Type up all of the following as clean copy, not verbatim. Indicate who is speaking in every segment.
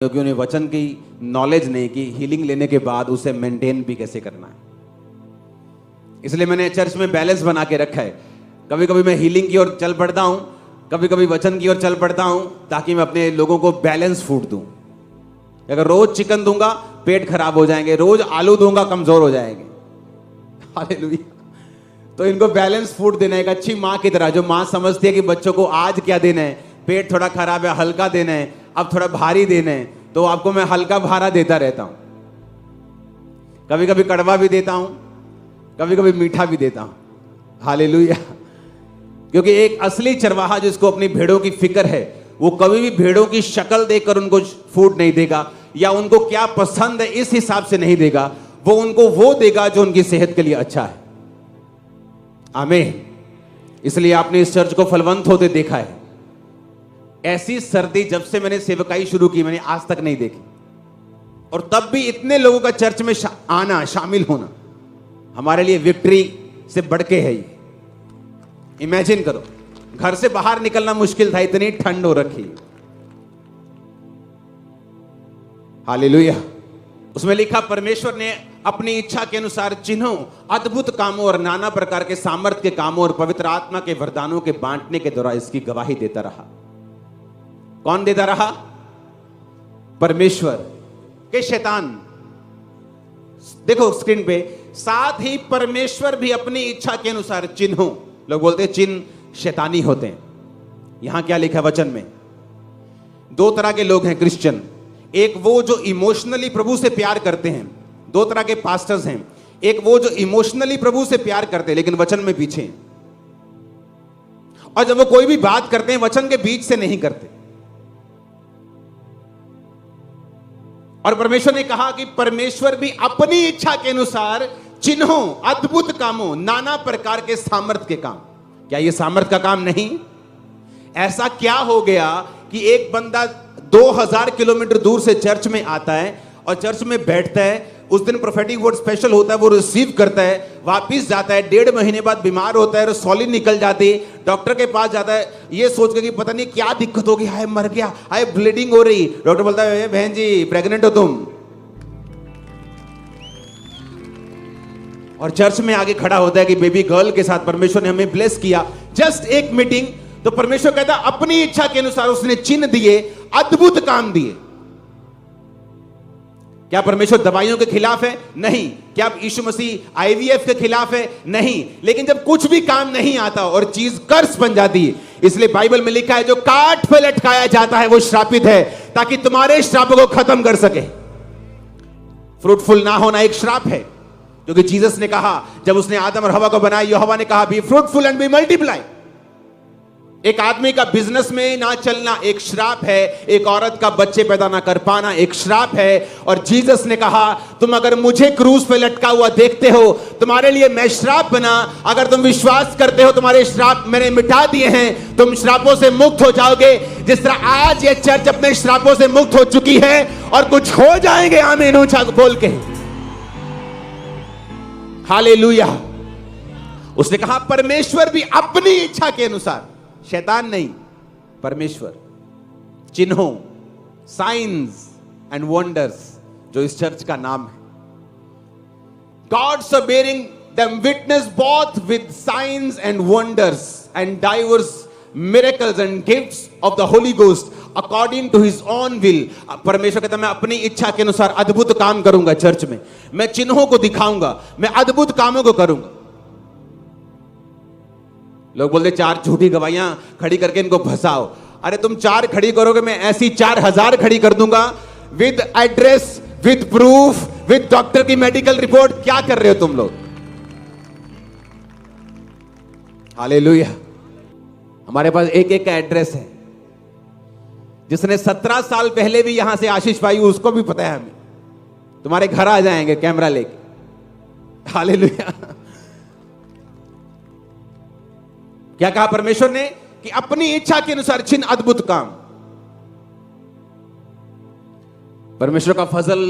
Speaker 1: क्योंकि उन्हें वचन की नॉलेज नहीं कि हीलिंग लेने के बाद उसे मेंटेन भी कैसे करना है। इसलिए मैंने चर्च में बैलेंस बना के रखा है। कभी कभी मैं हीलिंग की ओर चल पड़ता हूं, कभी कभी वचन की ओर चल पड़ता हूं, ताकि मैं अपने लोगों को बैलेंस फूड दूं। अगर रोज चिकन दूंगा पेट खराब हो जाएंगे, रोज आलू दूंगा कमजोर हो जाएंगे। हालेलुया। तो इनको बैलेंस फूड देना है, एक अच्छी माँ की तरह, जो माँ समझती है कि बच्चों को आज क्या देना है। पेट थोड़ा खराब है, हल्का देना है, अब थोड़ा भारी देना है, तो आपको मैं हल्का भारा देता रहता हूं। कभी कभी कड़वा भी देता हूं, कभी कभी मीठा भी देता हूं। हालेलुया। क्योंकि एक असली चरवाहा जिसको अपनी भेड़ों की फिक्र है, वो कभी भी भेड़ों की शक्ल देखकर उनको फूड नहीं देगा, या उनको क्या पसंद है इस हिसाब से नहीं देगा। वो उनको वो देगा जो उनकी सेहत के लिए अच्छा है। आमीन। इसलिए आपने इस चर्च को फलवंत होते देखा है। ऐसी सर्दी जब से मैंने सेवकाई शुरू की मैंने आज तक नहीं देखी। और तब भी इतने लोगों का चर्च में आना, शामिल होना हमारे लिए विक्ट्री से बढ़ के है। ये इमेजिन करो, घर से बाहर निकलना मुश्किल था, इतनी ठंड हो रखी। हालेलुया। उसमें लिखा, परमेश्वर ने अपनी इच्छा के अनुसार चिन्हों, अद्भुत कामों और नाना प्रकार के सामर्थ्य के कामों और पवित्र आत्मा के वरदानों के बांटने के द्वारा इसकी गवाही देता रहा। कौन देता रहा? परमेश्वर के शैतान। देखो स्क्रीन पे, साथ ही परमेश्वर भी अपनी इच्छा के अनुसार चिन्हों, लोग बोलते हैं चिन्ह शैतानी होते हैं। यहां क्या लिखा वचन में? दो तरह के लोग हैं क्रिश्चियन। एक वो जो इमोशनली प्रभु से प्यार करते हैं, दो तरह के पास्टर्स हैं। एक वो जो इमोशनली प्रभु से प्यार करते हैं लेकिन वचन में पीछे हैं, और जब वो कोई भी बात करते हैं वचन के बीच से नहीं करते। और परमेश्वर ने कहा कि परमेश्वर भी अपनी इच्छा के अनुसार चिन्हों, अद्भुत कामों, नाना प्रकार के सामर्थ्य के काम। क्या ये सामर्थ्य का काम नहीं? ऐसा क्या हो गया कि एक बंदा 2000 किलोमीटर दूर से चर्च में आता है और चर्च में बैठता है, उस दिन प्रोफेटिक वर्ड स्पेशल होता है, वो रिसीव करता है, वापिस जाता है, 1.5 महीने बाद बीमार होता है, रसौली निकल जाती, डॉक्टर के पास जाता है ये सोच के कि पता नहीं क्या दिक्कत होगी, हाय मर गया, हाय ब्लीडिंग हो रही। डॉक्टर बोलता है बहन जी प्रेग्नेंट हो तुम। और चर्च में आगे खड़ा होता है कि बेबी गर्ल के साथ परमेश्वर ने हमें ब्लेस किया, जस्ट एक मीटिंग। तो परमेश्वर कहता है अपनी इच्छा के अनुसार उसने चिन्ह दिए, अद्भुत काम दिए। क्या परमेश्वर दवाइयों के खिलाफ है? नहीं। क्या यीशु मसीह आईवीएफ के खिलाफ है? नहीं। लेकिन जब कुछ भी काम नहीं आता और चीज कर्स बन जाती है, इसलिए बाइबल में लिखा है जो काठ पे लटकाया जाता है वो श्रापित है, ताकि तुम्हारे श्राप को खत्म कर सके। फ्रूटफुल ना होना एक श्राप है, क्योंकि जीसस ने कहा जब उसने आदम और हवा को बनाया, यहोवा ने कहा be fruitful and be multiply. एक आदमी का बिजनेस में ना चलना एक श्राप है, एक औरत का बच्चे पैदा ना कर पाना एक श्राप है। और जीसस ने कहा तुम अगर मुझे क्रूस पे लटका हुआ देखते हो, तुम्हारे लिए मैं श्राप बना, अगर तुम विश्वास करते हो तुम्हारे श्राप मैंने मिटा दिए हैं, तुम श्रापों से मुक्त हो जाओगे। जिस तरह आज ये चर्च अपने श्रापों से मुक्त हो चुकी है और कुछ हो जाएंगे। आमीन ऊंचा बोल के। हालेलुया। उसने कहा परमेश्वर भी अपनी इच्छा के अनुसार, शैतान नहीं, परमेश्वर, चिन्हों, साइंस एंड वंडर्स, जो इस चर्च का नाम है, God's are bearing them witness both with signs and wonders and divers miracles and gifts of the Holy Ghost according to his own will. परमेश्वर कहता है मैं अपनी इच्छा के अनुसार अद्भुत काम करूंगा चर्च में, मैं चिन्हों को दिखाऊंगा, मैं अद्भुत कामों को करूंगा। लोग बोलते 4 झूठी गवाहियां खड़ी करके इनको फंसाओ। अरे तुम 4 खड़ी करोगे, मैं ऐसी 4000 खड़ी कर दूंगा, with address, with proof, with doctor की मेडिकल रिपोर्ट। क्या कर रहे हो तुम लोग? हालेलुया। हमारे पास एक एक का एड्रेस है। जिसने 17 साल पहले भी यहां से आशीष पाई उसको भी पता है हमें। तुम्हारे घर आ जाएंगे कैमरा लेके। हालेलुया। क्या कहा परमेश्वर ने? कि अपनी इच्छा के अनुसार चिन्ह, अद्भुत काम। परमेश्वर का फजल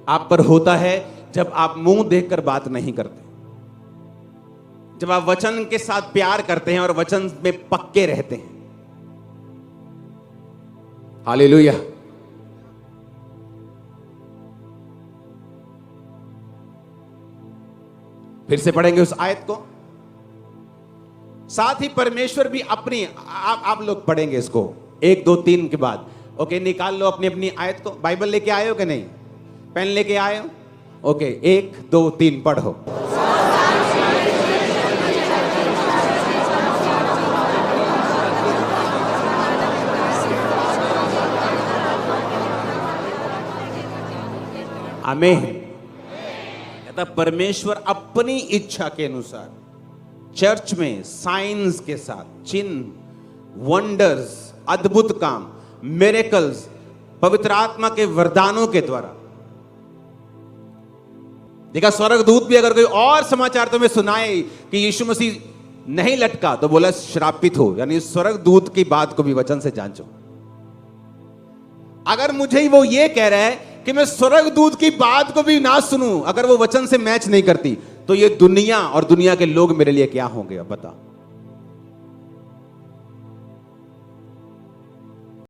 Speaker 1: आप पर होता है जब आप मुंह देखकर बात नहीं करते, जब आप वचन के साथ प्यार करते हैं और वचन में पक्के रहते हैं। हालेलुया। फिर से पढ़ेंगे उस आयत को। साथ ही परमेश्वर भी अपनी, आप लोग पढ़ेंगे इसको 1 2 3 के बाद। ओके, निकाल लो अपनी अपनी आयत को। बाइबल लेके आए हो कि नहीं? पेन लेके आए हो? ओके, 1 2 3 पढ़ो। आमीन। कहता परमेश्वर अपनी इच्छा के अनुसार चर्च में साइंस के साथ, चिन्ह, वंडर्स, अद्भुत काम, मिरेकल्स, पवित्र आत्मा के वरदानों के द्वारा। देखा, स्वर्गदूत भी अगर कोई और समाचार तुम्हें सुनाए कि यीशु मसीह नहीं लटका, तो बोला श्रापित हो। यानी स्वर्गदूत की बात को भी वचन से जांचो। अगर मुझे वो ये कह रहा है कि मैं स्वर्गदूत की बात को भी ना सुनूं, अगर वो वचन से मैच नहीं करती, तो ये दुनिया और दुनिया के लोग मेरे लिए क्या होंगे? अब बता।